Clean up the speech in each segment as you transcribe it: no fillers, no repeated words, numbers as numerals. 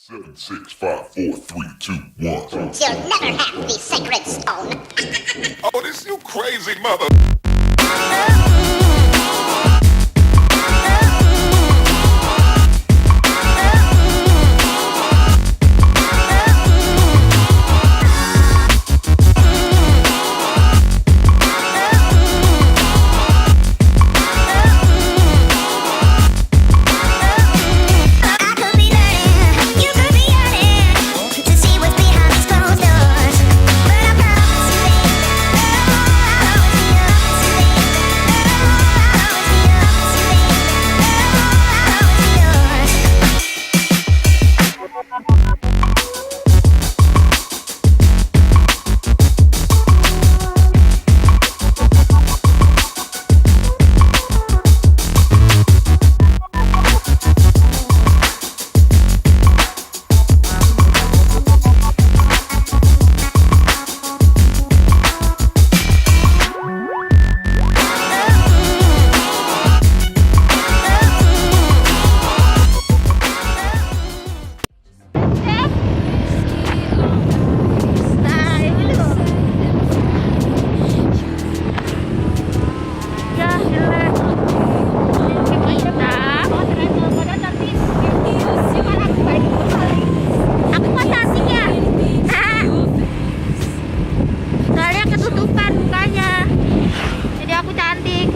Seven, 6, 5, 4, 3, 2, 1. You'll never have the sacred stone. Oh, this you crazy mother. I could be learning, you could be yearning to see what's behind these closed doors. But I promise you, I'll always be yours. I'll always be yours. Aku mau cantik ya? Soalnya ketutupan mukanya, jadi aku cantik.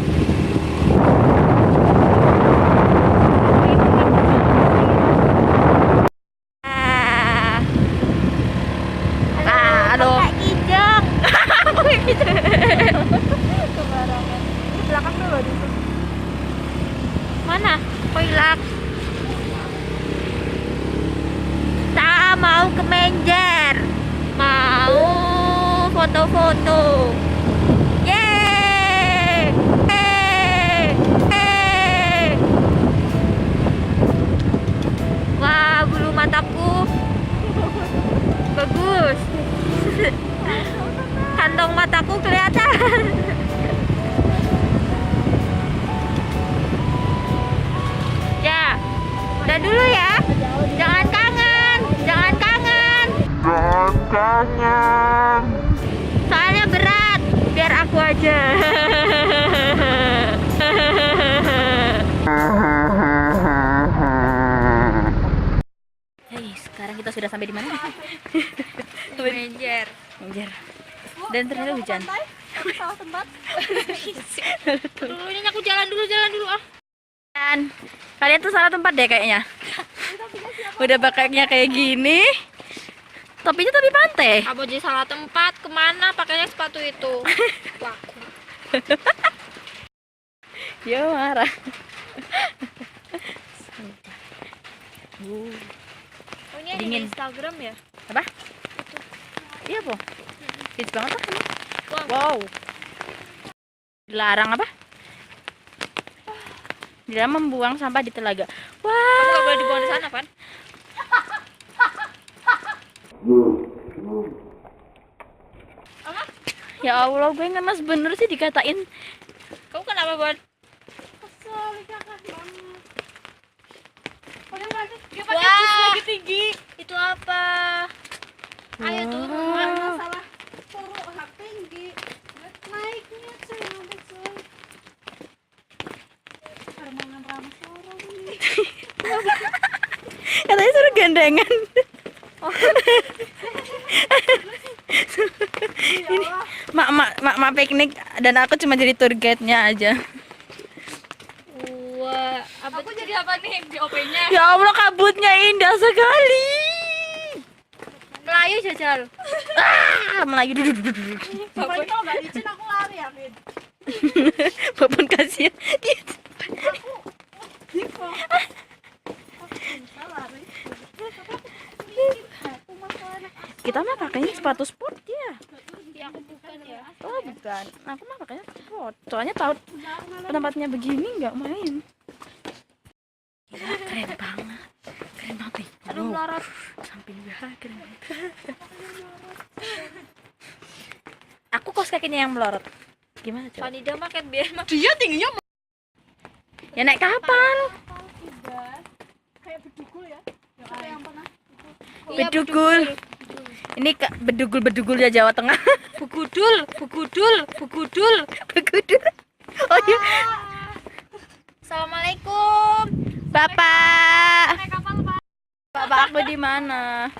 Aduh. Pakai kijang. Pakai kijang. Sembarangan. Di belakang dulu di situ. Mana? Kok hilang? Tak mau ke Menjer. Mau foto-foto. Yeay. Wah, bulu mataku bagus. Kantong mataku kelihatan. Ya, udah dulu ya. Jangan kangen, jangan kangen. Jangan kangen. Soalnya berat, biar aku aja. Hei, sekarang kita sudah sampai di mana? Menjer. Menjer. Dan ternyata hujan. Salah tempat. Dulu ini aku jalan dulu ah. Dan kalian tuh salah tempat deh kayaknya. Udah pakainya kayak gini. Topinya topi pantai. Apa jadi salah tempat? Kemana pakainya sepatu itu? Laku. Yo marah. Oh, ini ada Dingin. di Instagram ya? Apa? Iya po. Hits banget lah ini. Wah, Wow. Dilarang apa? Dilarang membuang sampah di telaga. kamu gak Wah. boleh dibuang di sana kan? Ya Allah, gue ngenes bener sih dikatain. Kamu kenapa buat? Wah, Lagi tinggi. itu apa? Ayo turun. Masalah turun hak tinggi naiknya cuy ngambek cuy permainan ramah sorong ini. Katanya suruh gandengan. Ini mak piknik dan aku cuma jadi tour guide-nya aja. Wah, apa Aku jadi apa nih di OP-nya? Ya Allah, kabutnya indah sekali. Melayu jajal? Melayu. Bapak itu nggak izin aku lari ya Min. Babon kasihan. Dia Gitu. Aku bisa lari. Aku masalah kita mah pakainya sepatu sport ya. Ya aku bukan ya. Oh bukan, aku mah pakainya sport. Soalnya tahu tempatnya begini nggak main. Gila, keren banget, keren banget nih. Aduh, melorot. Samping gua keren banget. Aku kos kakinya yang melorot. Gimana coba? Vanida mah kan biar mah. dia tingginya Ya naik kapal. tidak kayak bedugul ya. Siapa yang pernah Iya, Bedugul. Ini bedugul ya Jawa Tengah. Begudul. Begudul. Oh iya. Assalamualaikum. Bapak. Naik kapal, Pak. Bapak aku di mana?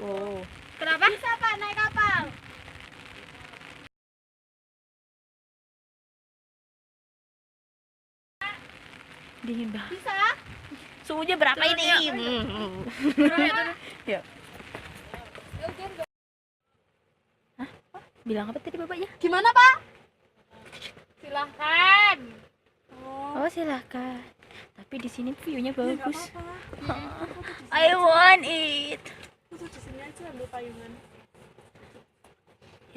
Oh. Kenapa? Bisa, Pak, naik kapal. Dingin banget. Bisa? Suhunya berapa Turun, ini? yuk. Turun. Yuk. Hah? Bilang apa tadi bapaknya? Gimana, Pak? Silahkan. Oh silahkan. Tapi di sini view-nya bagus. Apa-apa. I want it. Foto di sini aja ambil payungan.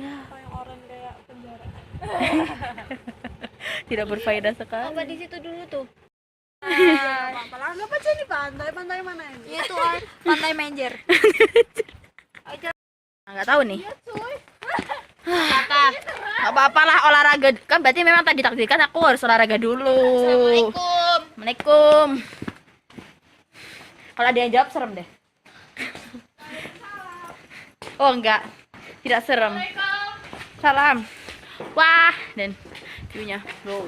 Ya, Payung oranye kayak penjara. tidak berfaedah sekali. Apa di situ dulu tuh? Apa-apa lah, apa aja nih pantai? Pantai mana ini? Itu Pantai Menjer. Nggak tahu nih. Iya, cuy. Kata. Nggak apa-apa lah olahraga. Kan berarti memang tadi ditakdirkan aku harus olahraga dulu. Assalamualaikum. Assalamualaikum. Kalau ada yang jawab serem deh. Oh enggak, tidak serem. Salam. Wah, dan view-nya. Wow.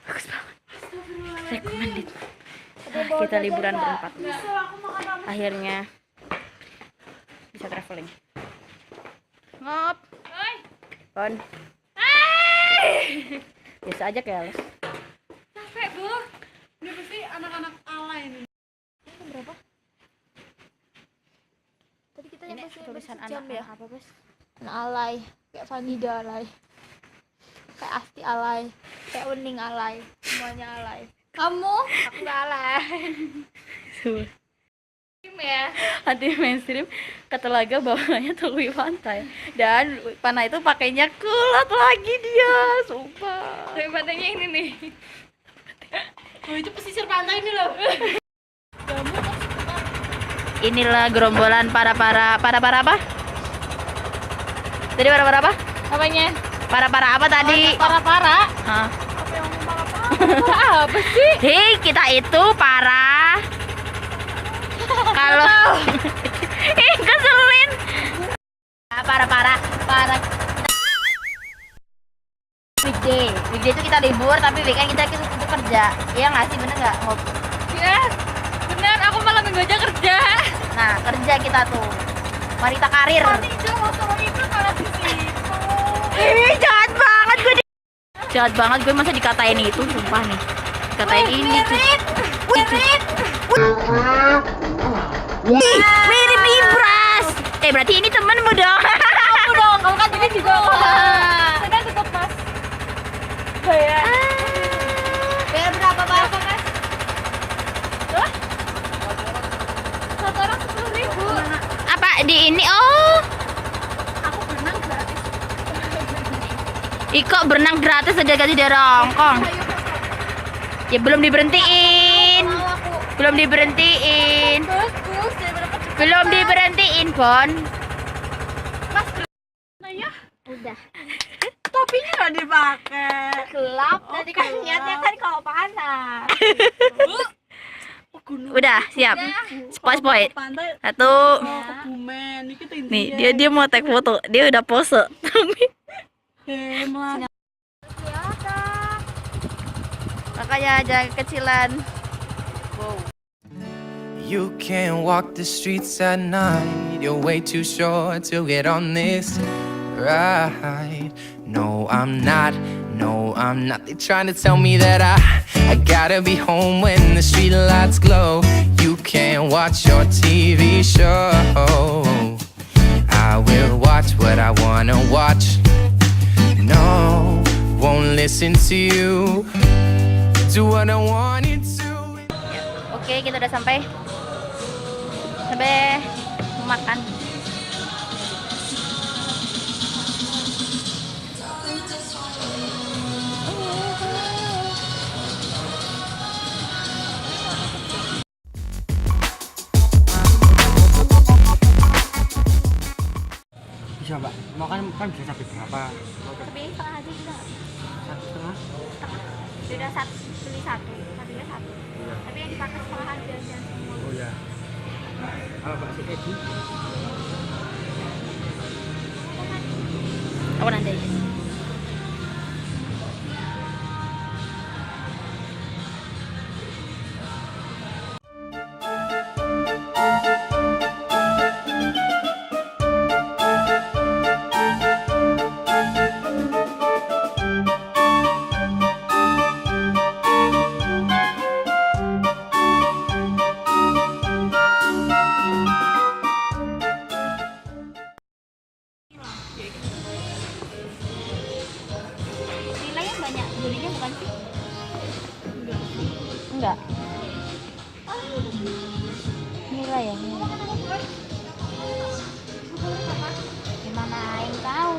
Bagus banget. Recommended. Kita liburan berempat. Akhirnya bisa traveling. Ngop. Kon. Biasa aja kayak les. Capek, Bu. Ini pasti anak-anak alay ini. Berapa? Tadi kita Ini tulisan anak ya. apa, Bos? Anak alay, kayak Vanida alay, kayak Asti alay, kayak Uning alay, semuanya alay. Kamu? Aku gak alay. Ya. Anti mainstream ke Telaga bawahnya Teluk Pantai dan Panah itu pakainya kulot lagi dia, sumpah. Tapi pantainya ini nih. Oh, itu pesisir pantai ini loh. Inilah gerombolan para apa? Tadi para apa? Apanya? Para apa tadi? Para-para. Hah? Apa sih? Hei, kita itu para kalau keselin. Para weekday itu kita libur tapi weekend kita kerja. Iya nggak sih, bener nggak? Ya, benar. Aku malah minggu aja kerja. Nah, kerja kita tuh wanita karir. Itu motor itu kalau di situ. Ih, jahat banget gue. Jahat banget gue, masa dikatain itu, sumpah nih. Dikatain ini tuh. Mirip Ibras. Berarti ini temenmu dong. Kamu dong, kamu kan ini juga. Sudah tutup, Mas. Bayar. Bayar berapa, Mas? Satu orang 10.000. Apa di ini? Oh, Aku berenang gratis. Iko berenang gratis udah kasih dari Hongkong. Ya belum diberhentiin. Mau aku. Belum diberhentiin. Bagus, daripada pergi. Belum diberhentiin, Bon. Mas, Nanya, udah. topinya nggak dipakai. Gelap. Oh, Tadi kan gelap. niatnya kan kalau panas. Oh, gunung. Udah, siap. Spoil. Pantai. Satu. Oh, Kebumen. Ini kita Nih, dia mau take foto. Dia udah pose. Melang. Makanya jangan kecilan. Wow. You can't walk the streets at night. You're way too short to get on this ride. No, I'm not. No, I'm not. They're trying to tell me that I gotta be home when the street lights glow. You can't watch your TV show. I will watch what I wanna watch. No, won't listen to you. Do what I wanted to. Oke, kita udah sampai makan. Bisa mbak, mau kan bisa sampai berapa? Tapi setengah aja juga. 1,5? Beda satu, beli satu, tadinya satu. Iya. Tapi yang dipakai setengah aja jangan semua. Oh ya. Pak si Edi. Aku nanti aja. Nilainya banyak, jadinya bukan sih? Enggak. Nilai ya, nilai. Gimana yang tahu?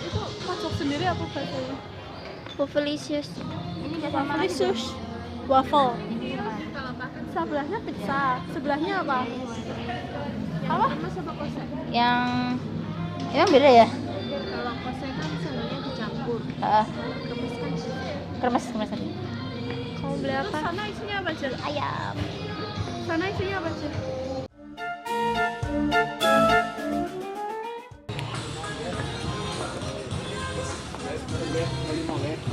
Itu kocok sendiri apa bacanya? Wafelicious. Ini udah sama lagi. Wafelicious. Waffle. Sebelahnya pizza. Sebelahnya apa? Apa? Yang emang beda ya? Kalau kosnya kan sebenarnya dicampur. Kremes tadi. Kamu beli Terus apa? sana isinya apa aja? Ayam. Sana isinya apa aja?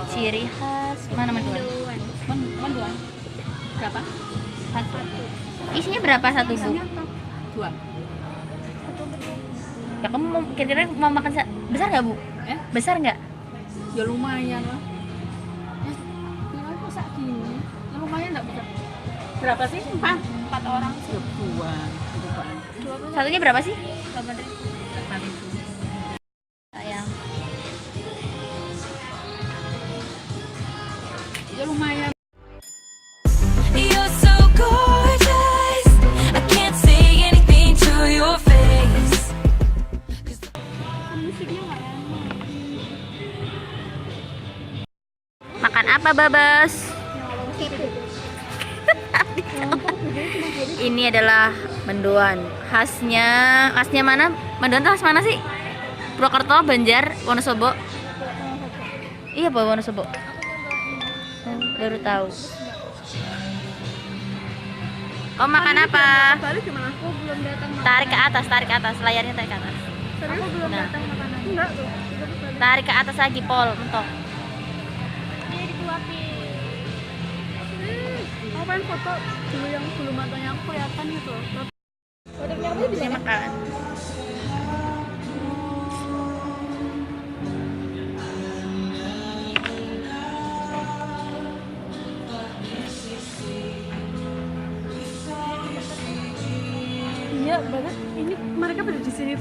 Ciri khas mana mendoan? Mendoan. Berapa? Satu. Isinya berapa satu bu? Dua. Ya kamu kira-kira mau makan besar nggak bu? Besar nggak? Ya lumayan lah. Ini kok gini? Ya lumayan nggak bisa. Berapa sih? Empat orang sih. Dua. Satunya berapa sih? 8.000. Sayang. Ya lumayan. You're so gorgeous. I can't say anything to your face. Musiknya nggak enak. Makan apa babas? Ini adalah mendoan. Khasnya mana? Mendoan tuh khas mana sih? Purwokerto, Banjar, Wonosobo. Iya Pak, Wonosobo. Baru tahu. Kau makan apa? Balik gimana? Aku belum datang. Tarik ke atas, layarnya tarik ke atas. Aku belum Nah. datang makanan. Enggak tuh. Tarik ke atas lagi, Pol, mentok. Dia dikuapin. Aku pengen foto dulu yang bulu matanya aku kelihatan gitu. Ini makan. Iya banget. Ini mereka pada di sini